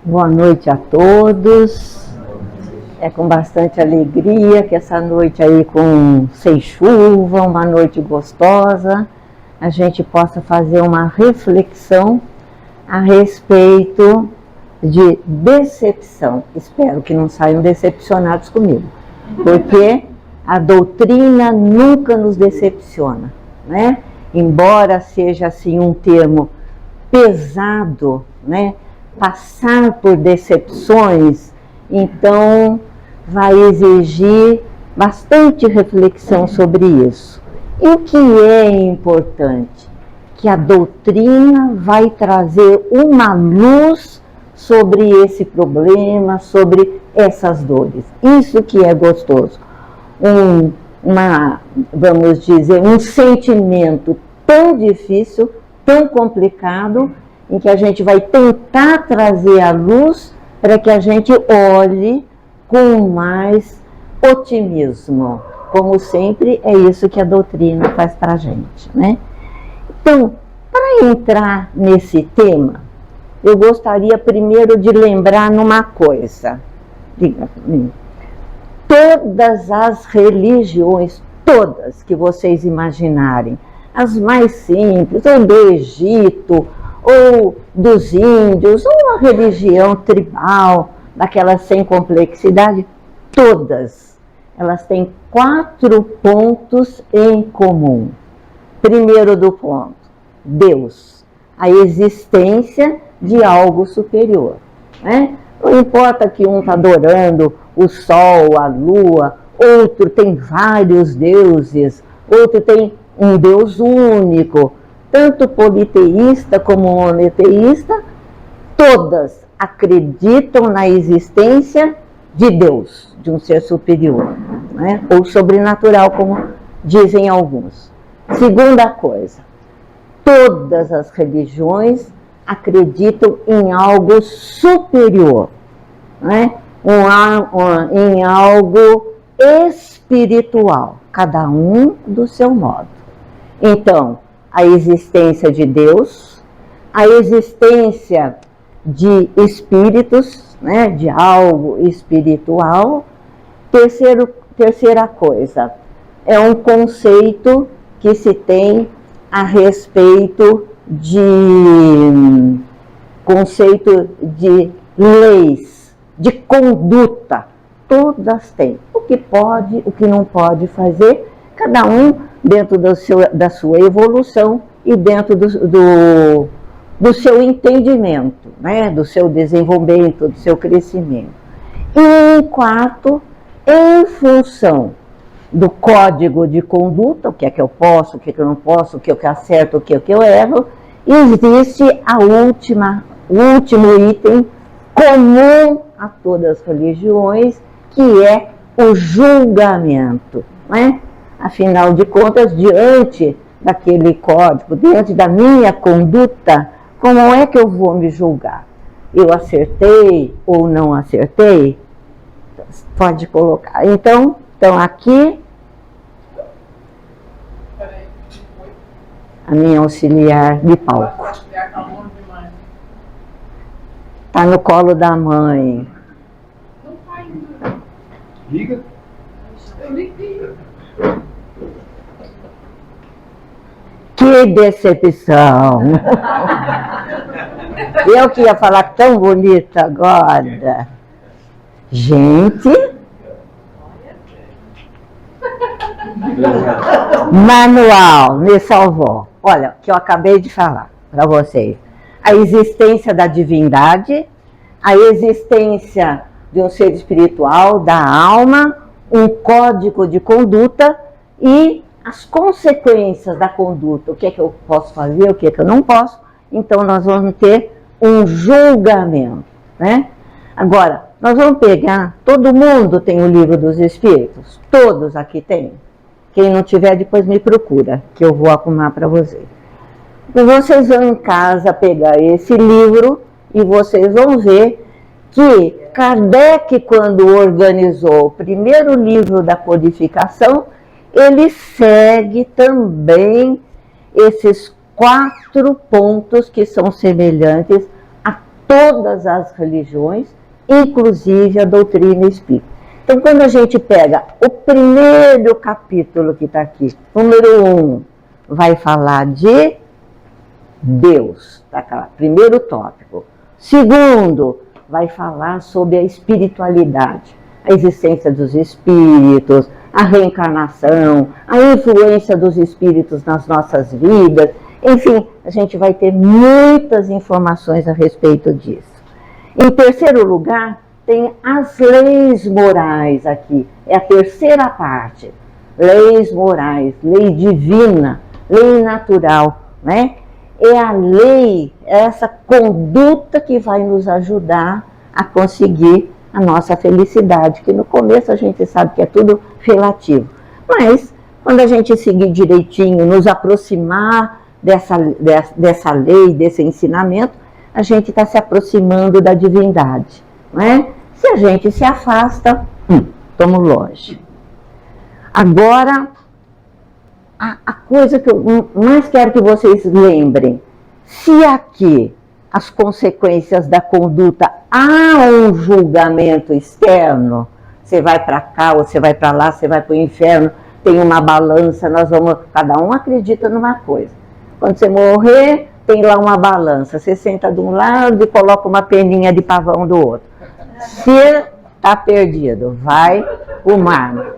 Boa noite a todos. É com bastante alegria que essa noite aí sem chuva, uma noite gostosa, a gente possa fazer uma reflexão a respeito de decepção. Espero que não saiam decepcionados comigo, porque a doutrina nunca nos decepciona, né? Embora seja assim um termo pesado, né? Passar por decepções, então vai exigir bastante reflexão sobre isso. E o que é importante? Que a doutrina vai trazer uma luz sobre esse problema, sobre essas dores. Isso que é gostoso. Vamos dizer, um sentimento tão difícil, tão complicado, em que a gente vai tentar trazer a luz para que a gente olhe com mais otimismo. Como sempre, é isso que a doutrina faz para a gente, né? Então, para entrar nesse tema, eu gostaria primeiro de lembrar numa coisa. Diga para mim. Todas as religiões, todas que vocês imaginarem, as mais simples, ou do Egito, ou dos índios, ou uma religião tribal, daquelas sem complexidade, todas, elas têm 4 pontos em comum. Primeiro do ponto, Deus, a existência de algo superior, né? Não importa que um está adorando o sol, a lua, outro tem vários deuses, outro tem um Deus único, tanto politeísta como monoteísta, todas acreditam na existência de Deus, de um ser superior, né? Ou sobrenatural, como dizem alguns. Segunda coisa, todas as religiões acreditam em algo superior, né? Em algo espiritual, cada um do seu modo. Então, a existência de Deus, a existência de espíritos, né? De algo espiritual. Terceira coisa, é um conceito que se tem a respeito de leis, de conduta. Todas têm. O que pode, o que não pode fazer, cada um dentro da sua evolução e dentro do seu entendimento, né? Do seu desenvolvimento, do seu crescimento. E em quarto, em função do código de conduta, o que é que eu posso, o que é que eu não posso, o que é que eu acerto, o que é que eu erro, existe o último item comum a todas as religiões, que é o julgamento, né? Afinal de contas, diante daquele código, diante da minha conduta, como é que eu vou me julgar? Eu acertei ou não acertei? Pode colocar. Então aqui, a minha auxiliar de palco. Está no colo da mãe. Não está ainda. Liga. Eu liguei. Que decepção! Eu que ia falar tão bonito agora. Gente, manual me salvou. Olha, o que eu acabei de falar para vocês. A existência da divindade, a existência de um ser espiritual, da alma, um código de conduta e as consequências da conduta. O que é que eu posso fazer, o que é que eu não posso. Então, nós vamos ter um julgamento, né? Agora, nós vamos pegar, todo mundo tem o livro dos Espíritos, todos aqui têm. Quem não tiver, depois me procura, que eu vou arrumar para vocês. Então, vocês vão em casa pegar esse livro e vocês vão ver que Kardec, quando organizou o primeiro livro da codificação, ele segue também esses 4 pontos que são semelhantes a todas as religiões, inclusive a doutrina espírita. Então, quando a gente pega o primeiro capítulo que está aqui, número 1, vai falar de Deus, tá? Primeiro tópico. Segundo, vai falar sobre a espiritualidade, a existência dos espíritos, a reencarnação, a influência dos espíritos nas nossas vidas. Enfim, a gente vai ter muitas informações a respeito disso. Em terceiro lugar, tem as leis morais aqui. É a terceira parte. Leis morais, lei divina, lei natural, né? É a lei, é essa conduta que vai nos ajudar a conseguir a nossa felicidade, que no começo a gente sabe que é tudo relativo. Mas, quando a gente seguir direitinho, nos aproximar dessa lei, desse ensinamento, a gente está se aproximando da divindade, não é? Se a gente se afasta, estamos longe. Agora, a coisa que eu mais quero que vocês lembrem, se aqui as consequências da conduta há um julgamento externo, você vai para cá, ou você vai para lá, você vai para o inferno, tem uma balança, cada um acredita numa coisa. Quando você morrer, tem lá uma balança, você senta de um lado e coloca uma peninha de pavão do outro. Se está perdido, vai o mar.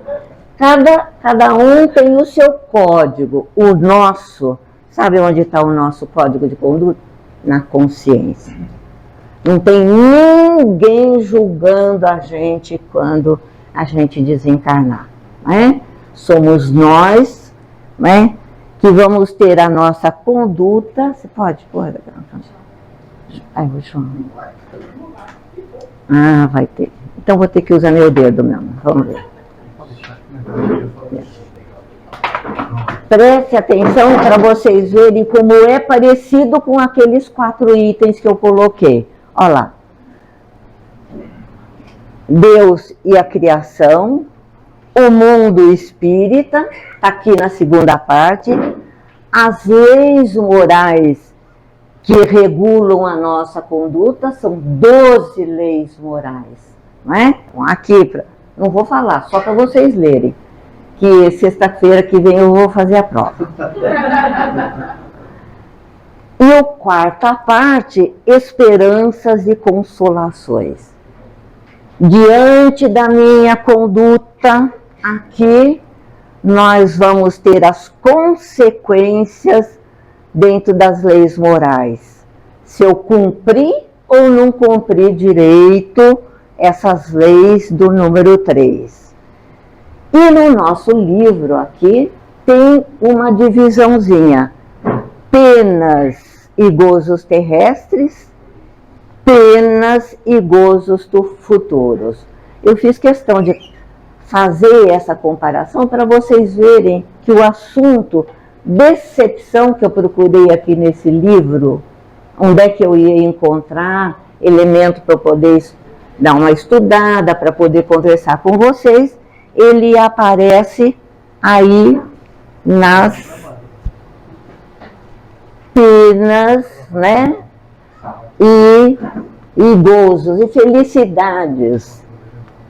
Cada um tem o seu código. O nosso, sabe onde está o nosso código de conduta? Na consciência. Não tem ninguém julgando a gente quando a gente desencarnar, né? Somos nós, né, que vamos ter a nossa conduta. Você pode pôr? Ai, João. Ah, vai ter. Então vou ter que usar meu dedo mesmo. Vamos ver. Preste atenção para vocês verem como é parecido com aqueles 4 itens que eu coloquei. Olha lá. Deus e a criação, o mundo espírita, aqui na segunda parte, as leis morais que regulam a nossa conduta, são 12 leis morais, não é? Então, aqui, não vou falar, só para vocês lerem, que sexta-feira que vem eu vou fazer a prova. E a quarta parte, esperanças e consolações. Diante da minha conduta, aqui nós vamos ter as consequências dentro das leis morais. Se eu cumprir ou não cumprir direito essas leis do número 3. E no nosso livro aqui tem uma divisãozinha. Penas e gozos terrestres, penas e gozos futuros. Eu fiz questão de fazer essa comparação para vocês verem que o assunto decepção que eu procurei aqui nesse livro, onde é que eu ia encontrar elemento para eu poder dar uma estudada, para poder conversar com vocês, ele aparece aí nas penas, né? E gozos e felicidades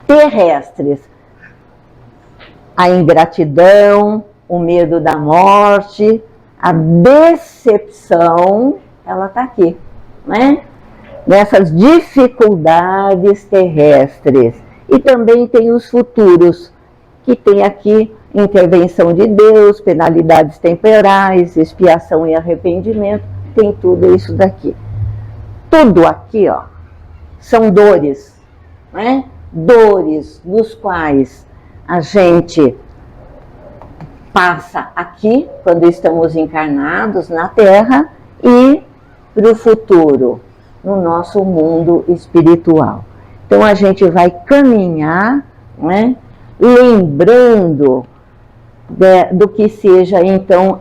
terrestres. A ingratidão, o medo da morte, a decepção, ela está aqui, né? Nessas dificuldades terrestres. E também tem os futuros, que tem aqui intervenção de Deus, penalidades temporais, expiação e arrependimento, tem tudo isso daqui. Tudo aqui, ó, são dores, né? Dores nos quais a gente passa aqui, quando estamos encarnados na Terra, e para o futuro, no nosso mundo espiritual. Então a gente vai caminhar, né, lembrando do que seja então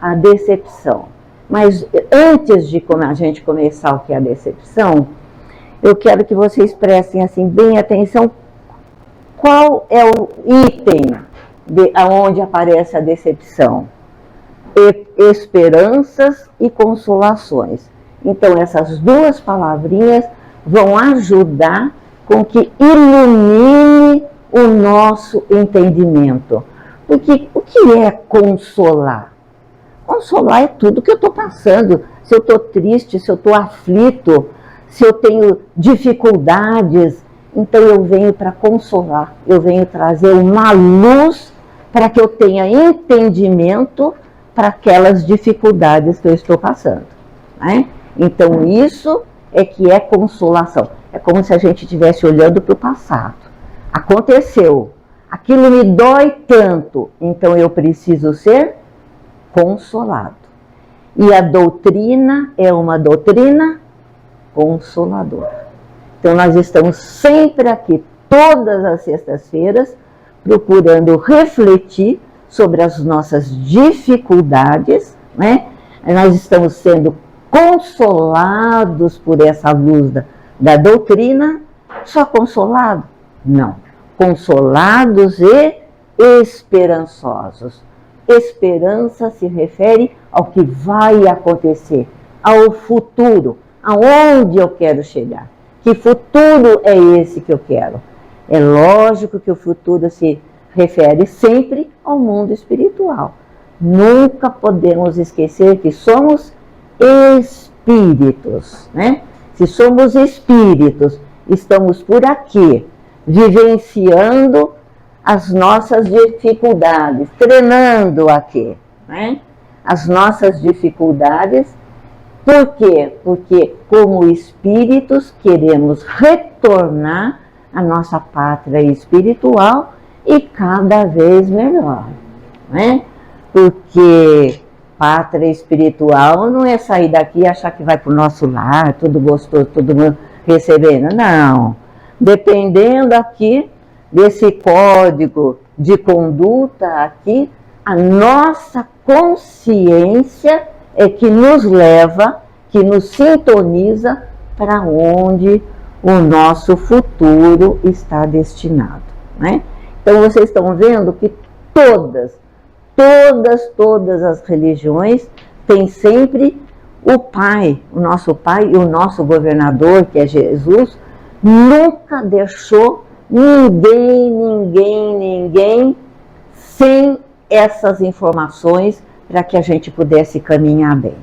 a decepção. Mas antes de a gente começar o que é a decepção, eu quero que vocês prestem assim bem atenção qual é o item aonde aparece a decepção. Esperanças e consolações. Então, essas duas palavrinhas vão ajudar com que ilumine o nosso entendimento. Porque o que é consolar? Consolar é tudo que eu estou passando. Se eu estou triste, se eu estou aflito, se eu tenho dificuldades, então eu venho para consolar, eu venho trazer uma luz para que eu tenha entendimento para aquelas dificuldades que eu estou passando, né? Então isso é que é consolação. É como se a gente estivesse olhando para o passado. Aconteceu, aquilo me dói tanto, então eu preciso ser consolado. E a doutrina é uma doutrina consoladora. Então nós estamos sempre aqui, todas as sextas-feiras, procurando refletir sobre as nossas dificuldades, né? Nós estamos sendo consolados por essa luz da doutrina. Só consolado? Não. Consolados e esperançosos. Esperança se refere ao que vai acontecer, ao futuro, aonde eu quero chegar. Que futuro é esse que eu quero? É lógico que o futuro se refere sempre ao mundo espiritual. Nunca podemos esquecer que somos espíritos, né? Se somos espíritos, estamos por aqui, vivenciando as nossas dificuldades, treinando aqui, né? As nossas dificuldades. Por quê? Porque como espíritos queremos retornar à nossa pátria espiritual e cada vez melhor, né? Porque pátria espiritual não é sair daqui e achar que vai para o nosso lar, tudo gostoso, todo mundo recebendo. Não. Dependendo aqui desse código de conduta aqui, a nossa consciência é que nos leva, que nos sintoniza para onde o nosso futuro está destinado, né? Então vocês estão vendo que todas as religiões têm sempre o Pai, o nosso Pai e o nosso governador, que é Jesus, nunca deixou ninguém sem essas informações para que a gente pudesse caminhar bem.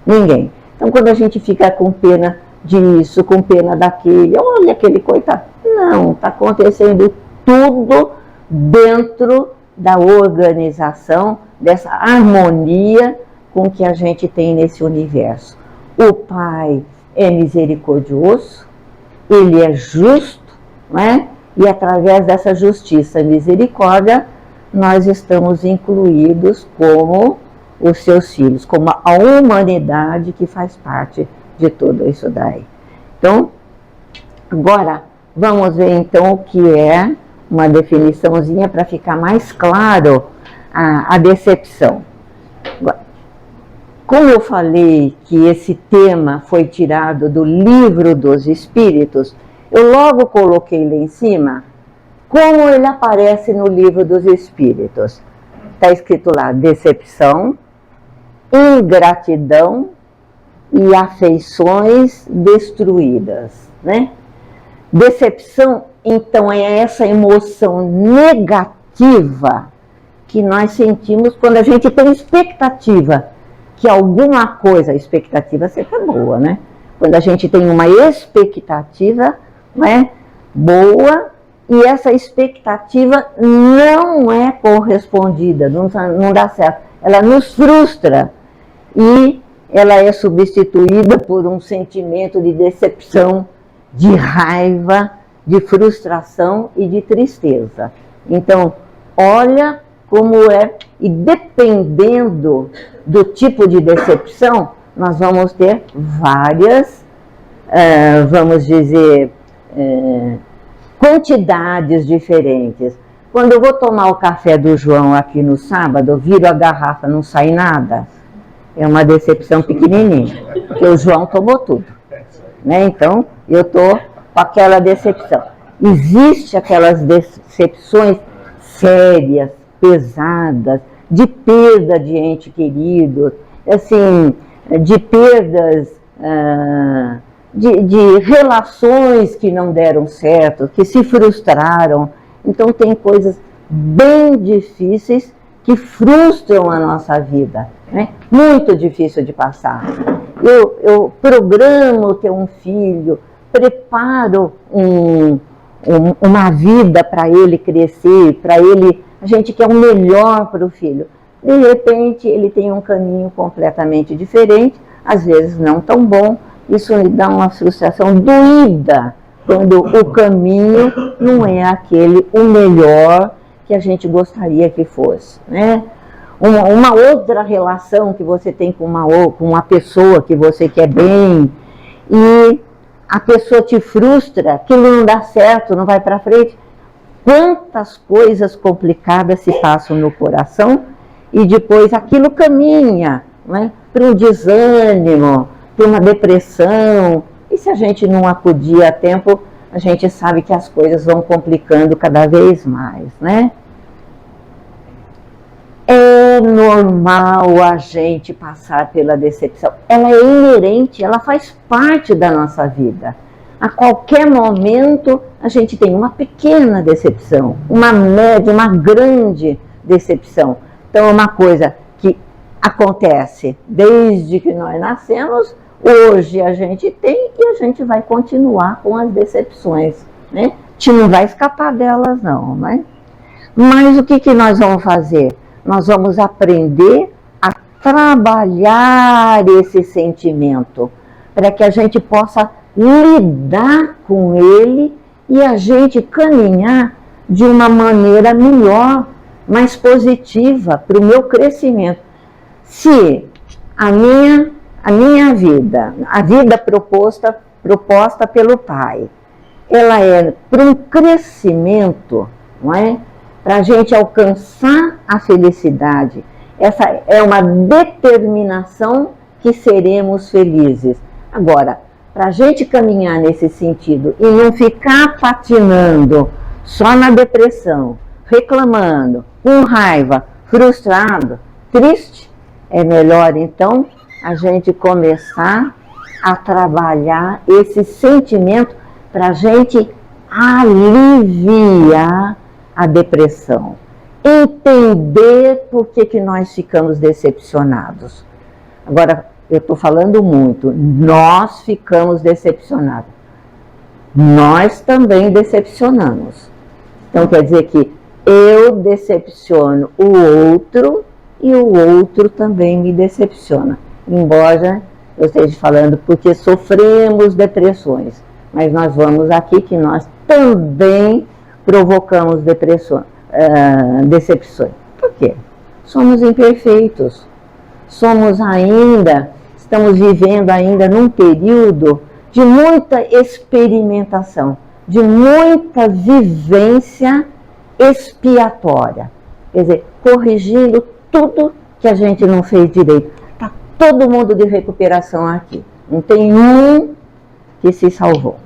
Ninguém. Então, quando a gente fica com pena disso, com pena daquele, olha aquele coitado. Não, está acontecendo tudo dentro da organização, dessa harmonia com que a gente tem nesse universo. O Pai é misericordioso, Ele é justo, né? E através dessa justiça e misericórdia, nós estamos incluídos como os seus filhos, como a humanidade que faz parte de tudo isso daí. Então, agora vamos ver então o que é uma definiçãozinha para ficar mais claro a decepção. Como eu falei que esse tema foi tirado do Livro dos Espíritos, eu logo coloquei lá em cima como ele aparece no Livro dos Espíritos. Está escrito lá, decepção, ingratidão e afeições destruídas, né? Decepção, então, é essa emoção negativa que nós sentimos quando a gente tem expectativa que alguma coisa, a expectativa sempre é boa, né? Quando a gente tem uma expectativa, né, boa, e essa expectativa não é correspondida, não dá certo, ela nos frustra e ela é substituída por um sentimento de decepção, de raiva, de frustração e de tristeza. Então, olha como é, e dependendo do tipo de decepção, nós vamos ter várias, vamos dizer, quantidades diferentes. Quando eu vou tomar o café do João aqui no sábado, eu viro a garrafa, não sai nada, é uma decepção pequenininha, porque o João tomou tudo, né? Então, eu estou com aquela decepção. Existem aquelas decepções sérias, pesadas, de perda de ente querido, assim, de perdas de relações que não deram certo, que se frustraram. Então tem coisas bem difíceis que frustram a nossa vida, né? Muito difícil de passar. Eu programo ter um filho, preparo uma vida para ele crescer, para ele, a gente quer o melhor para o filho. De repente ele tem um caminho completamente diferente, às vezes não tão bom. Isso me dá uma frustração doída, quando o caminho não é aquele, o melhor que a gente gostaria que fosse, né? Uma outra relação que você tem com uma pessoa que você quer bem, e a pessoa te frustra, aquilo não dá certo, não vai para frente. Quantas coisas complicadas se passam no coração, e depois aquilo caminha, né, para um desânimo, para uma depressão. E se a gente não acudir a tempo, a gente sabe que as coisas vão complicando cada vez mais, né? É normal a gente passar pela decepção. Ela é inerente, ela faz parte da nossa vida. A qualquer momento a gente tem uma pequena decepção, uma média, uma grande decepção. Então é uma coisa que acontece desde que nós nascemos, hoje a gente tem e a gente vai continuar com as decepções, né? A gente não vai escapar delas não, né? Mas o que nós vamos fazer? Nós vamos aprender a trabalhar esse sentimento, para que a gente possa lidar com ele e a gente caminhar de uma maneira melhor, mais positiva para o meu crescimento. Se a minha vida, a vida proposta pelo Pai, ela é para um crescimento, não é? Para a gente alcançar a felicidade. Essa é uma determinação que seremos felizes. Agora, para a gente caminhar nesse sentido e não ficar patinando só na depressão, reclamando, com raiva, frustrado, triste, é melhor então a gente começar a trabalhar esse sentimento para a gente aliviar a depressão, entender por que nós ficamos decepcionados. Agora, eu estou falando muito, nós ficamos decepcionados. Nós também decepcionamos. Então, quer dizer que eu decepciono o outro e o outro também me decepciona. Embora eu esteja falando porque sofremos depressões, mas nós vamos aqui que nós também provocamos decepções. Por quê? Somos imperfeitos. Estamos vivendo ainda num período de muita experimentação, de muita vivência expiatória. Quer dizer, corrigindo tudo que a gente não fez direito. Está todo mundo de recuperação aqui. Não tem um que se salvou.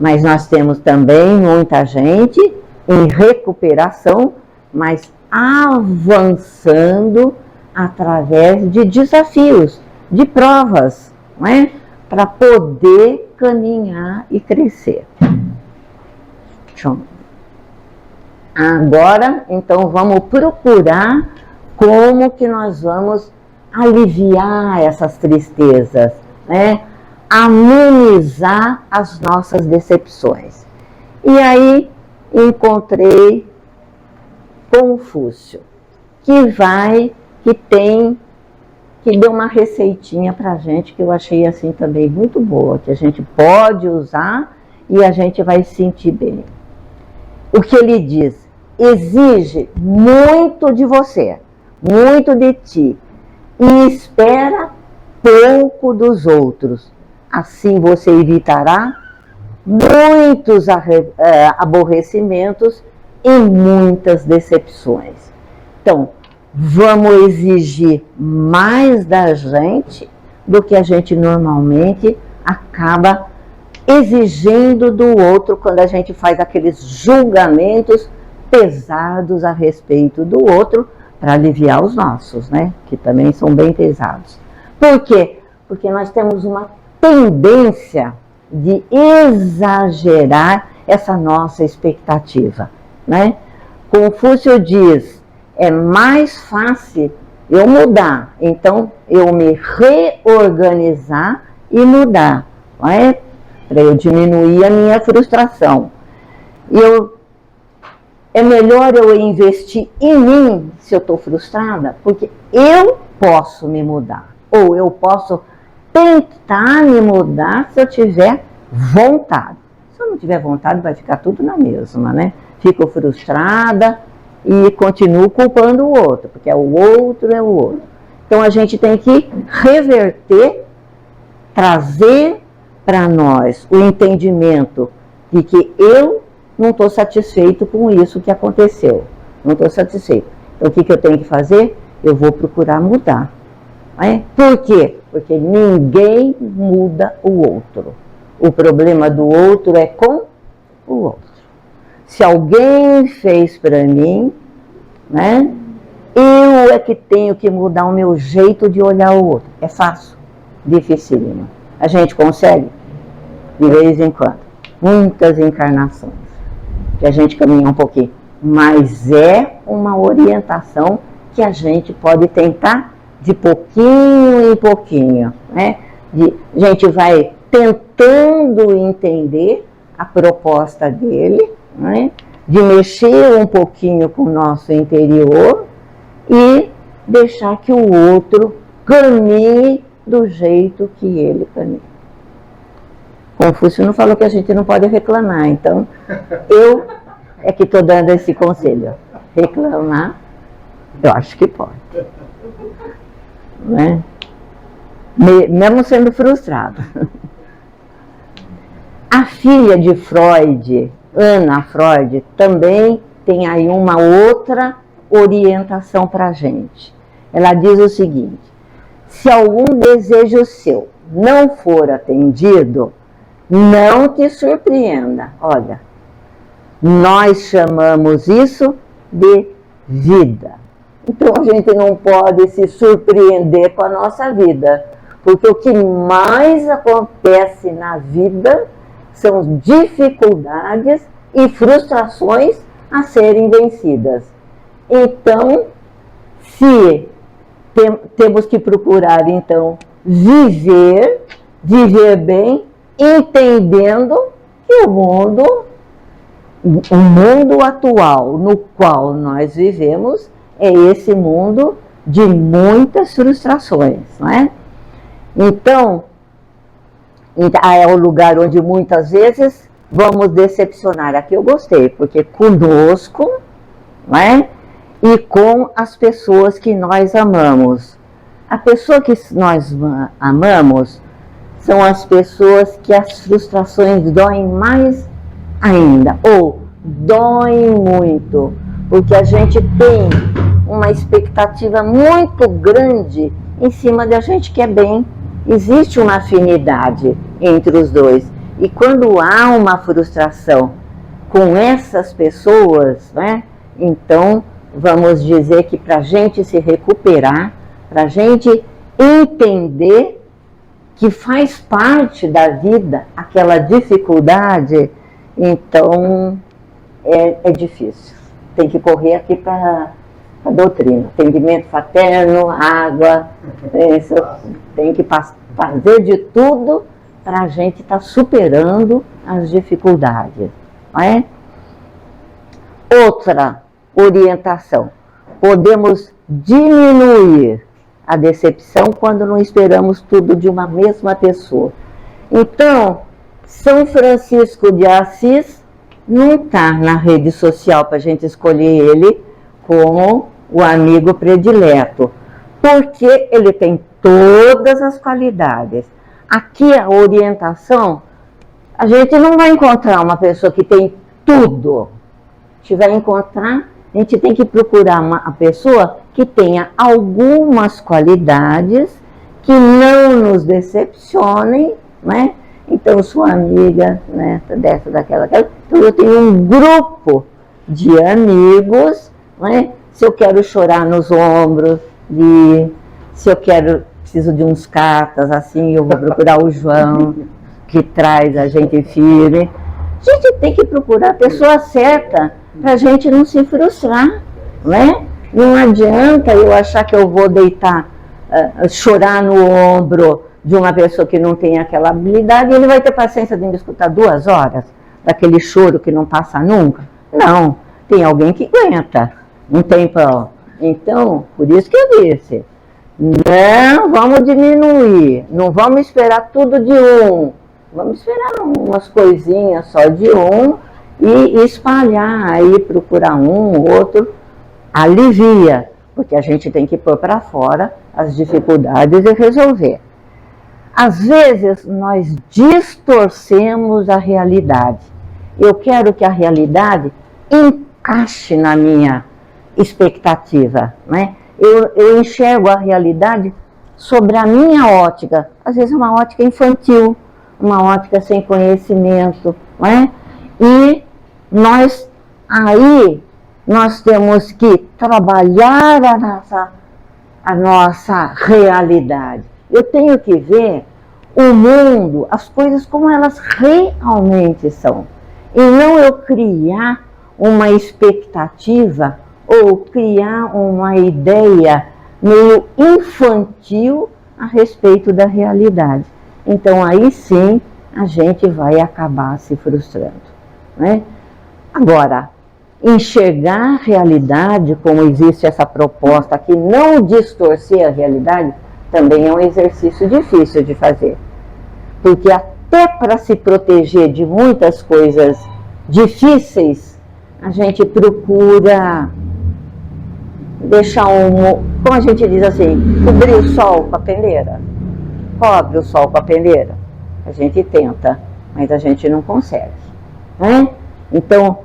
Mas nós temos também muita gente em recuperação, mas avançando através de desafios, de provas, não é? Para poder caminhar e crescer. Agora, então, vamos procurar como que nós vamos aliviar essas tristezas, né? Amenizar as nossas decepções. E aí encontrei Confúcio, que deu uma receitinha pra gente, que eu achei assim também muito boa, que a gente pode usar e a gente vai se sentir bem. O que ele diz? Exige muito de você, muito de ti, e espera pouco dos outros. Assim você evitará muitos aborrecimentos e muitas decepções. Então, vamos exigir mais da gente do que a gente normalmente acaba exigindo do outro quando a gente faz aqueles julgamentos pesados a respeito do outro para aliviar os nossos, né? Que também são bem pesados. Por quê? Porque nós temos uma tendência de exagerar essa nossa expectativa, né? Confúcio diz, é mais fácil eu mudar, então eu me reorganizar e mudar, não é? Para eu diminuir a minha frustração. É melhor eu investir em mim se eu estou frustrada, porque eu posso me mudar, ou eu posso tentar me mudar se eu tiver vontade. Se eu não tiver vontade, vai ficar tudo na mesma, né? Fico frustrada e continuo culpando o outro, porque é o outro. Então a gente tem que reverter, trazer para nós o entendimento de que eu não estou satisfeito com isso que aconteceu. Não estou satisfeito. Então o que eu tenho que fazer? Eu vou procurar mudar. Né? Por quê? Porque ninguém muda o outro. O problema do outro é com o outro. Se alguém fez para mim, né, eu é que tenho que mudar o meu jeito de olhar o outro. É fácil? Dificílimo. A gente consegue? De vez em quando. Muitas encarnações. Que a gente caminha um pouquinho. Mas é uma orientação que a gente pode tentar de pouquinho em pouquinho, né? A gente vai tentando entender a proposta dele, né? De mexer um pouquinho com o nosso interior e deixar que o outro caminhe do jeito que ele caminha. Confúcio não falou que a gente não pode reclamar, então eu é que estou dando esse conselho. Reclamar, eu acho que pode. Né? Mesmo sendo frustrado. A filha de Freud, Ana Freud, também tem aí uma outra orientação para a gente. Ela diz o seguinte: se algum desejo seu não for atendido, não te surpreenda. Olha, nós chamamos isso de vida. Então a gente não pode se surpreender com a nossa vida, porque o que mais acontece na vida são dificuldades e frustrações a serem vencidas. Então, se temos que procurar então viver bem, entendendo que o mundo atual no qual nós vivemos é esse mundo de muitas frustrações, não é? Então, é o lugar onde muitas vezes vamos decepcionar. Aqui eu gostei, porque conosco, não é? E com as pessoas que nós amamos. A pessoa que nós amamos são as pessoas que as frustrações doem mais ainda, ou doem muito, porque a gente tem uma expectativa muito grande em cima da gente que é bem. Existe uma afinidade entre os dois. E quando há uma frustração com essas pessoas, né, então vamos dizer que para a gente se recuperar, para a gente entender que faz parte da vida aquela dificuldade, então é difícil. Tem que correr aqui para a doutrina, atendimento fraterno, água, tem que fazer de tudo para a gente estar superando as dificuldades. Não é? Outra orientação, podemos diminuir a decepção quando não esperamos tudo de uma mesma pessoa. Então, São Francisco de Assis não está na rede social para a gente escolher ele como o amigo predileto, porque ele tem todas as qualidades. Aqui a orientação, a gente não vai encontrar uma pessoa que tem tudo. A gente vai encontrar, a gente tem que procurar uma pessoa que tenha algumas qualidades que não nos decepcionem, né? Então, sua amiga, né, dessa, daquela. Então, eu tenho um grupo de amigos, né? Se eu quero chorar nos ombros, se eu quero preciso de uns cartas assim, eu vou procurar o João, que traz a gente firme. A gente tem que procurar a pessoa certa para a gente não se frustrar, né? Não adianta eu achar que eu vou deitar, chorar no ombro de uma pessoa que não tem aquela habilidade e ele vai ter paciência de me escutar 2 horas daquele choro que não passa nunca. Não, tem alguém que aguenta, não tem pró. Então, por isso que eu disse, não vamos diminuir, não vamos esperar tudo de um, vamos esperar umas coisinhas só de um e espalhar aí, procurar um, outro, alivia, porque a gente tem que pôr para fora as dificuldades e resolver. Às vezes nós distorcemos a realidade. Eu quero que a realidade encaixe na minha expectativa, né? Eu enxergo a realidade sobre a minha ótica, às vezes uma ótica infantil, uma ótica sem conhecimento, né? E nós temos que trabalhar a nossa realidade. Eu tenho que ver o mundo, as coisas como elas realmente são. E não eu criar uma expectativa ou criar uma ideia meio infantil a respeito da realidade. Então aí sim a gente vai acabar se frustrando, né? Agora, enxergar a realidade, como existe essa proposta aqui, não distorcer a realidade, também é um exercício difícil de fazer. Porque até para se proteger de muitas coisas difíceis, a gente procura deixar como a gente diz assim, cobrir o sol com a peneira. Cobre o sol com a peneira. A gente tenta, mas a gente não consegue, né? Então,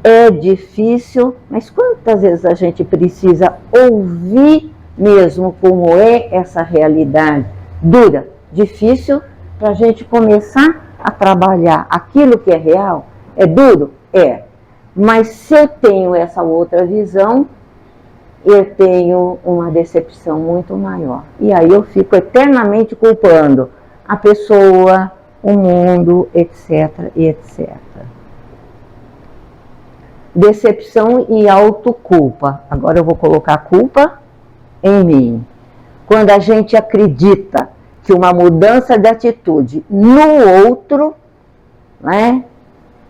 é difícil, mas quantas vezes a gente precisa ouvir mesmo como é essa realidade dura, difícil, para a gente começar a trabalhar aquilo que é real. É duro? É. Mas se eu tenho essa outra visão, eu tenho uma decepção muito maior. E aí eu fico eternamente culpando a pessoa, o mundo, etc, etc. Decepção e autoculpa. Agora eu vou colocar a culpa em mim. Quando a gente acredita que uma mudança de atitude no outro, né?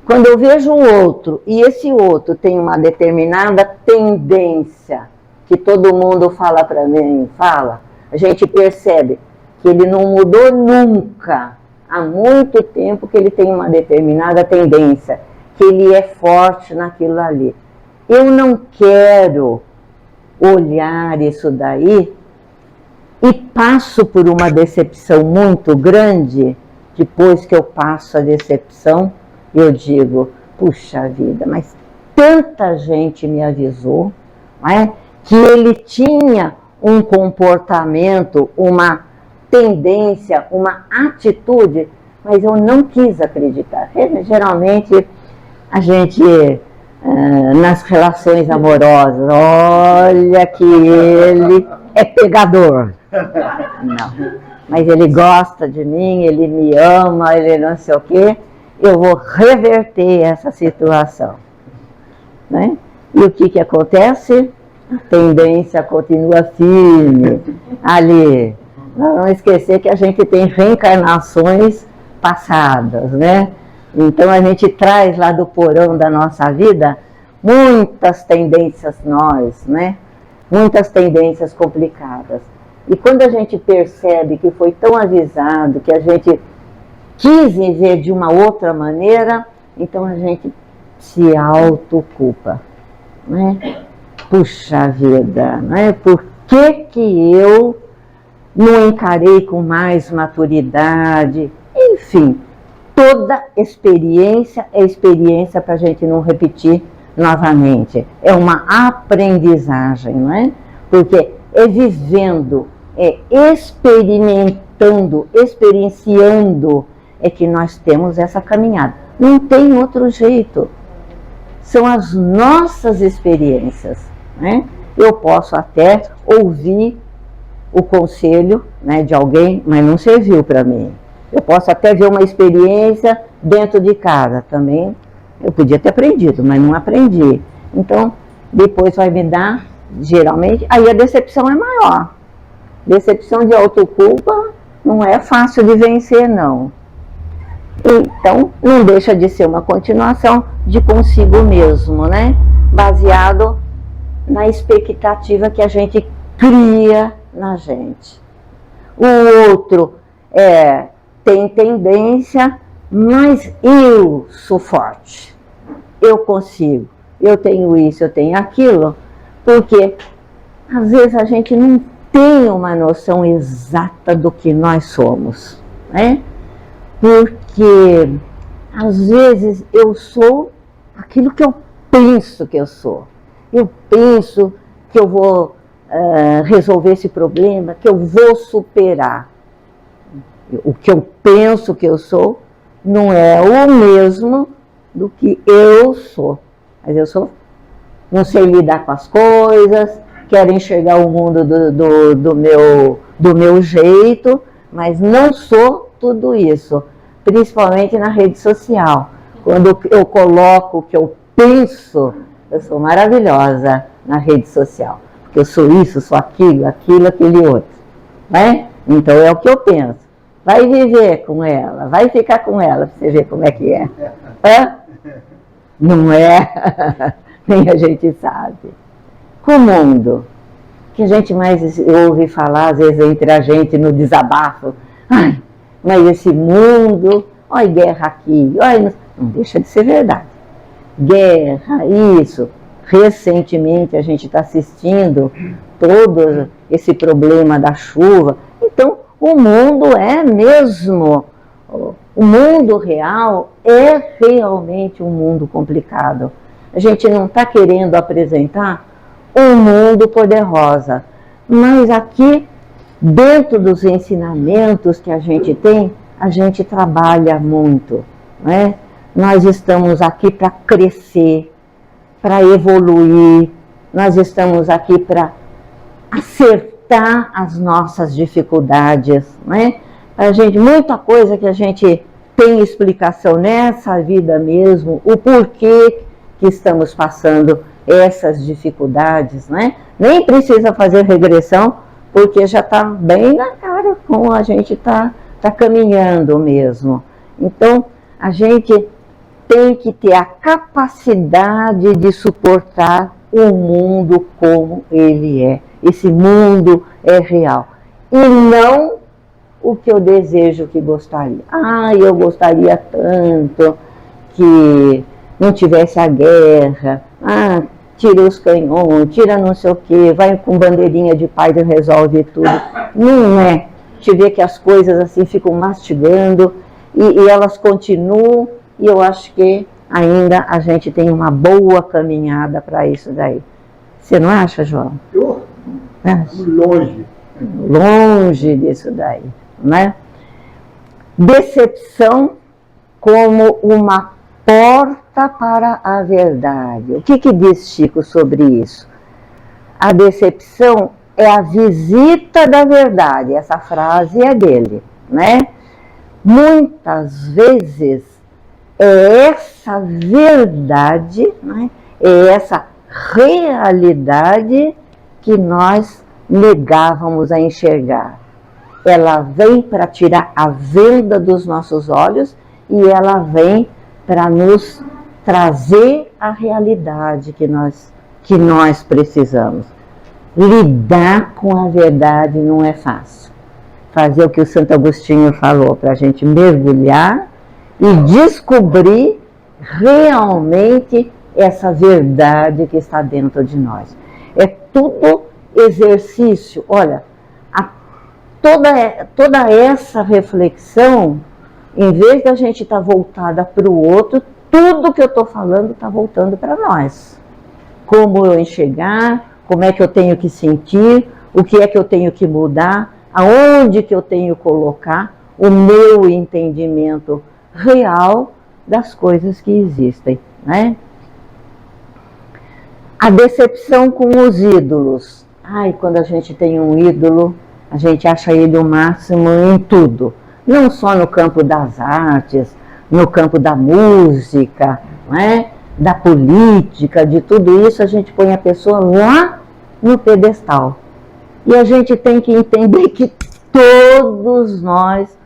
Quando eu vejo o outro e esse outro tem uma determinada tendência, que todo mundo fala para mim, a gente percebe que ele não mudou nunca, há muito tempo que ele tem uma determinada tendência, que ele é forte naquilo ali. Eu não quero olhar isso daí e passo por uma decepção muito grande. Depois que eu passo a decepção, eu digo, puxa vida, mas tanta gente me avisou, não é? Que ele tinha um comportamento, uma tendência, uma atitude, mas eu não quis acreditar. Geralmente a gente, nas relações amorosas, olha que ele é pegador. Não, mas ele gosta de mim, ele me ama, ele não sei o quê. Eu vou reverter essa situação, né? E o que acontece? A tendência continua firme ali. Não esquecer que a gente tem reencarnações passadas, né? Então a gente traz lá do porão da nossa vida muitas tendências né? Muitas tendências complicadas. E quando a gente percebe que foi tão avisado, que a gente quis ver de uma outra maneira, então a gente se autoculpa, né? Puxa vida, né? Por que eu não encarei com mais maturidade? Enfim, toda experiência é experiência para a gente não repetir novamente. É uma aprendizagem, não é? Porque é vivendo, é experimentando, experienciando, é que nós temos essa caminhada. Não tem outro jeito. São as nossas experiências, né? Eu posso até ouvir o conselho, né, de alguém, mas não serviu para mim. Eu posso até ver uma experiência dentro de casa também. Eu podia ter aprendido, mas não aprendi. Então, depois vai me dar, geralmente, aí a decepção é maior. Decepção de autoculpa não é fácil de vencer, não. Então, não deixa de ser uma continuação de consigo mesmo, né? Baseado na expectativa que a gente cria na gente. O outro tem tendência, mas eu sou forte, eu consigo, eu tenho isso, eu tenho aquilo, porque às vezes a gente não tem uma noção exata do que nós somos, né? Porque às vezes eu sou aquilo que eu penso que eu sou. Eu penso que eu vou resolver esse problema, que eu vou superar. O que eu penso que eu sou não é o mesmo do que eu sou. Mas eu sou, não sei lidar com as coisas, quero enxergar o mundo do meu jeito, mas não sou tudo isso. Principalmente na rede social. Quando eu coloco o que eu penso, eu sou maravilhosa na rede social. Porque eu sou isso, sou aquilo, aquele outro. Né? Então é o que eu penso. Vai viver com ela, vai ficar com ela para você ver como é que é. Não é? Nem a gente sabe. Com o mundo, que a gente mais ouve falar, às vezes, entre a gente no desabafo. Ai, mas esse mundo, olha guerra aqui, olha, não deixa de ser verdade. Guerra, isso. Recentemente a gente está assistindo todo esse problema da chuva. Então, o mundo é mesmo, o mundo real é realmente um mundo complicado. A gente não está querendo apresentar um mundo cor-de-rosa, mas aqui, dentro dos ensinamentos que a gente tem, a gente trabalha muito, né? Nós estamos aqui para crescer, para evoluir, nós estamos aqui para acertar as nossas dificuldades, né? A gente, muita coisa que a gente tem explicação nessa vida mesmo, o porquê que estamos passando essas dificuldades, né? Nem precisa fazer regressão, porque já está bem na cara como a gente está caminhando mesmo. Então, a gente tem que ter a capacidade de suportar o mundo como ele é. Esse mundo é real. E não o que eu desejo que gostaria. Eu gostaria tanto que não tivesse a guerra. Tira os canhões, tira não sei o quê, vai com bandeirinha de paz e resolve tudo. Não é. Te vê que as coisas assim ficam mastigando e elas continuam. E eu acho que ainda a gente tem uma boa caminhada para isso daí. Você não acha, João? Longe. Longe disso daí, né? Decepção como uma porta para a verdade. O que diz Chico sobre isso? A decepção é a visita da verdade. Essa frase é dele, né? Muitas vezes é essa verdade, né? É essa realidade que nós negávamos a enxergar. Ela vem para tirar a venda dos nossos olhos e ela vem para nos trazer a realidade que nós precisamos. Lidar com a verdade não é fácil. Fazer o que o Santo Agostinho falou, para a gente mergulhar e descobrir realmente essa verdade que está dentro de nós. É tudo exercício. Olha, toda essa reflexão, em vez da gente estar voltada para o outro, tudo que eu estou falando está voltando para nós. Como eu enxergar, como é que eu tenho que sentir, o que é que eu tenho que mudar, aonde que eu tenho que colocar o meu entendimento real das coisas que existem, né? A decepção com os ídolos. Quando a gente tem um ídolo, a gente acha ele o máximo em tudo. Não só no campo das artes, no campo da música, não é? Da política, de tudo isso, a gente põe a pessoa lá no pedestal. E a gente tem que entender que todos nós,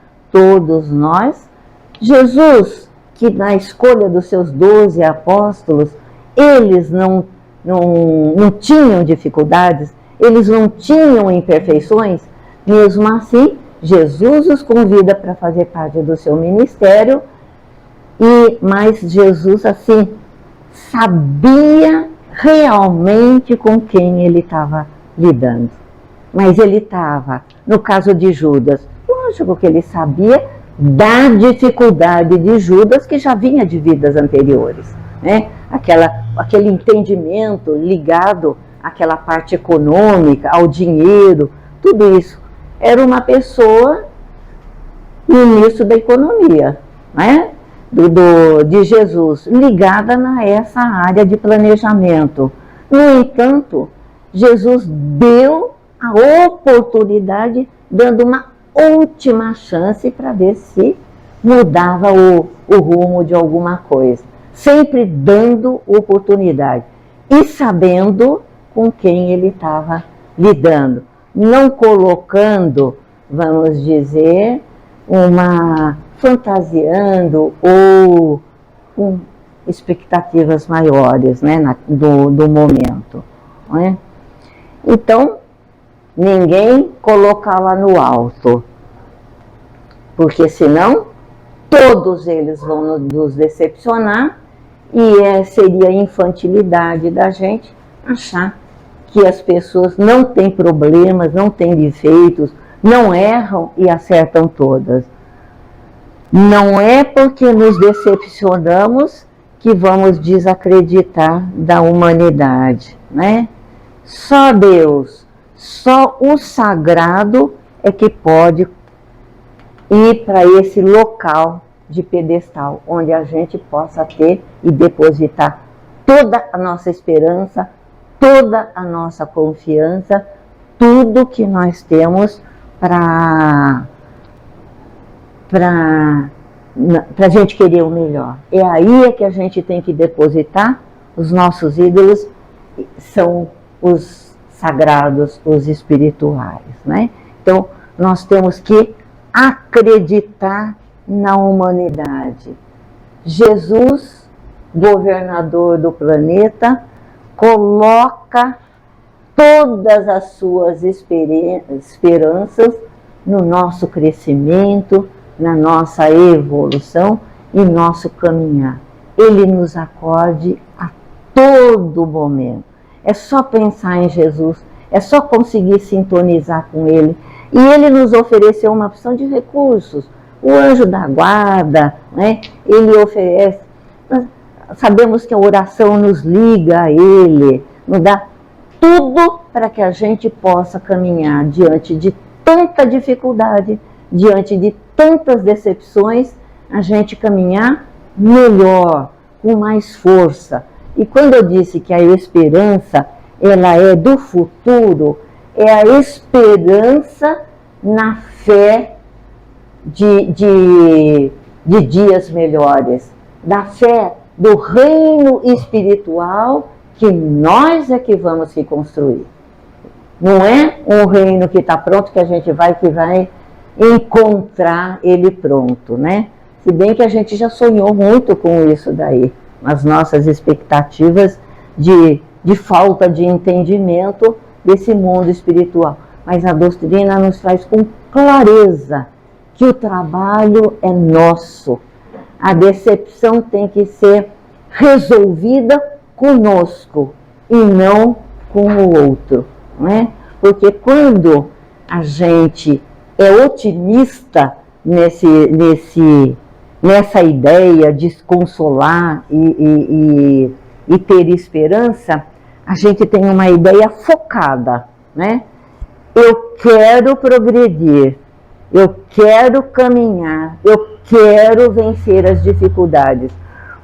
Jesus, que na escolha dos seus 12 apóstolos, eles não tinham dificuldades, eles não tinham imperfeições, mesmo assim, Jesus os convida para fazer parte do seu ministério, mas Jesus, assim, sabia realmente com quem ele estava lidando. Mas ele estava, no caso de Judas, lógico que ele sabia da dificuldade de Judas, que já vinha de vidas anteriores, né? Aquele entendimento ligado àquela parte econômica, ao dinheiro, tudo isso. Era uma pessoa no início da economia, né? De Jesus, ligada a essa área de planejamento. No entanto, Jesus deu a oportunidade, dando uma última chance para ver se mudava o rumo de alguma coisa. Sempre dando oportunidade e sabendo com quem ele estava lidando. Não colocando, vamos dizer, fantasiando ou com expectativas maiores, né, do momento. Não é? Então, ninguém colocá-la no alto, porque senão todos eles vão nos decepcionar e seria infantilidade da gente achar que as pessoas não têm problemas, não têm defeitos, não erram e acertam todas. Não é porque nos decepcionamos que vamos desacreditar da humanidade, né? Só Deus, só o sagrado é que pode ir para esse local de pedestal, onde a gente possa ter e depositar toda a nossa esperança, toda a nossa confiança, tudo que nós temos para a gente querer o melhor. É aí que a gente tem que depositar os nossos ídolos, são os sagrados, os espirituais, né? Então, nós temos que acreditar na humanidade. Jesus, governador do planeta, coloca todas as suas esperanças no nosso crescimento, na nossa evolução e nosso caminhar. Ele nos acorde a todo momento. É só pensar em Jesus, é só conseguir sintonizar com Ele. E Ele nos ofereceu uma opção de recursos. O anjo da guarda, né? Ele oferece. Sabemos que a oração nos liga a Ele, nos dá tudo para que a gente possa caminhar diante de tanta dificuldade, diante de tantas decepções, a gente caminhar melhor, com mais força. E quando eu disse que a esperança, ela é do futuro, é a esperança na fé de dias melhores, da fé do reino espiritual que nós é que vamos se construir. Não é um reino que está pronto, que a gente vai encontrar ele pronto, né? Se bem que a gente já sonhou muito com isso daí, nas nossas expectativas de falta de entendimento desse mundo espiritual. Mas a doutrina nos faz com clareza que o trabalho é nosso. A decepção tem que ser resolvida conosco e não com o outro, né? Porque quando a gente é otimista nessa ideia de consolar e ter esperança, a gente tem uma ideia focada, né? Eu quero progredir, eu quero caminhar, eu quero vencer as dificuldades.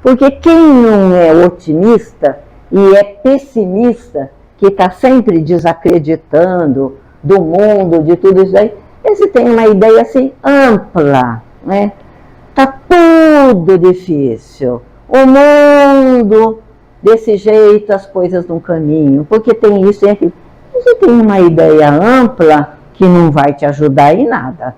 Porque quem não é otimista e é pessimista, que está sempre desacreditando do mundo, de tudo isso aí, eles têm uma ideia assim ampla, né? Tá tudo difícil. O mundo desse jeito, as coisas num caminho, porque tem isso e aquilo. Você tem uma ideia ampla que não vai te ajudar em nada.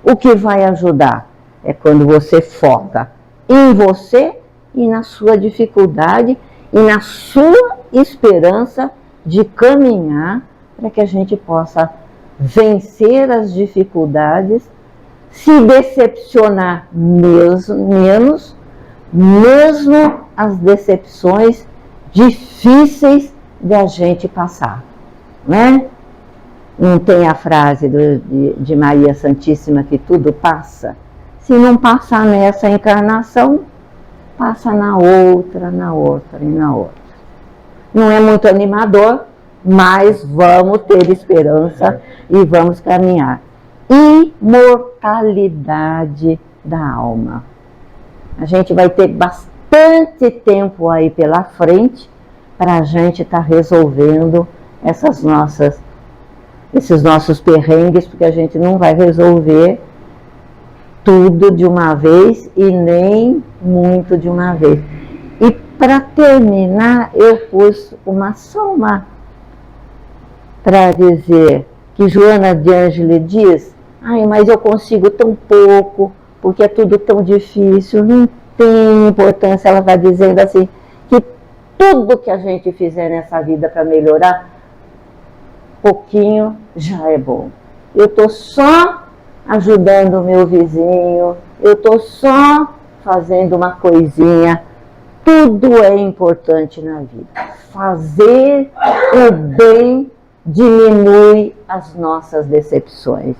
O que vai ajudar é quando você foca em você e na sua dificuldade e na sua esperança de caminhar para que a gente possa vencer as dificuldades, se decepcionar menos, mesmo as decepções difíceis de a gente passar, né? Não tem a frase de Maria Santíssima que tudo passa? Se não passar nessa encarnação, passa na outra, na outra e na outra. Não é muito animador, mas vamos ter esperança e vamos caminhar. Imortalidade da alma. A gente vai ter bastante tempo aí pela frente para a gente estar resolvendo esses nossos perrengues, porque a gente não vai resolver tudo de uma vez e nem muito de uma vez. E para terminar, eu pus só uma para dizer que Joana de Ângeles diz: ai, mas eu consigo tão pouco, porque é tudo tão difícil, não tem importância. Ela está dizendo assim, que tudo que a gente fizer nessa vida para melhorar, pouquinho já é bom. Eu estou só ajudando o meu vizinho, eu estou só fazendo uma coisinha. Tudo é importante na vida. Fazer o bem diminui as nossas decepções.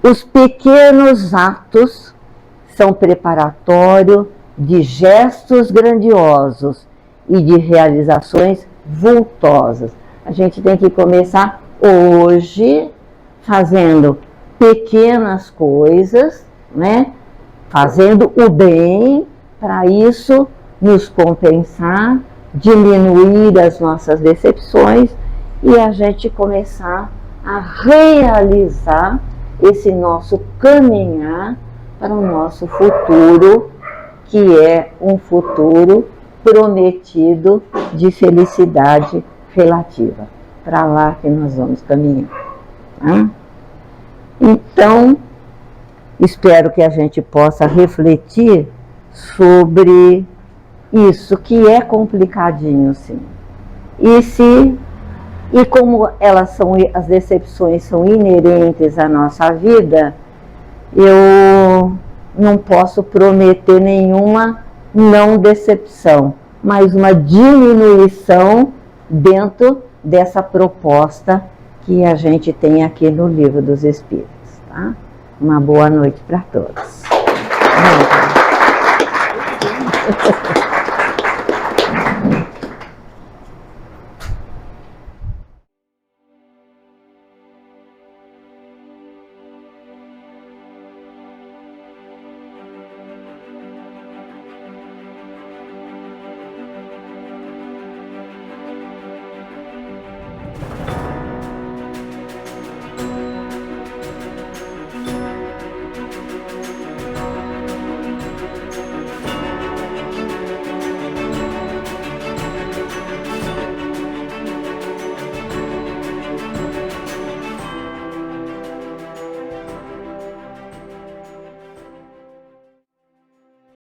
Os pequenos atos são preparatório de gestos grandiosos e de realizações vultosas. A gente tem que começar hoje fazendo pequenas coisas, né? Fazendo o bem, para isso nos compensar, diminuir as nossas decepções e a gente começar a realizar esse nosso caminhar para o nosso futuro, que é um futuro prometido de felicidade relativa. Para lá que nós vamos caminhar. Tá? Então, espero que a gente possa refletir sobre isso, que é complicadinho, sim. E como as decepções são inerentes à nossa vida, eu não posso prometer nenhuma não decepção, mas uma diminuição dentro dessa proposta que a gente tem aqui no Livro dos Espíritos, tá? Uma boa noite para todos.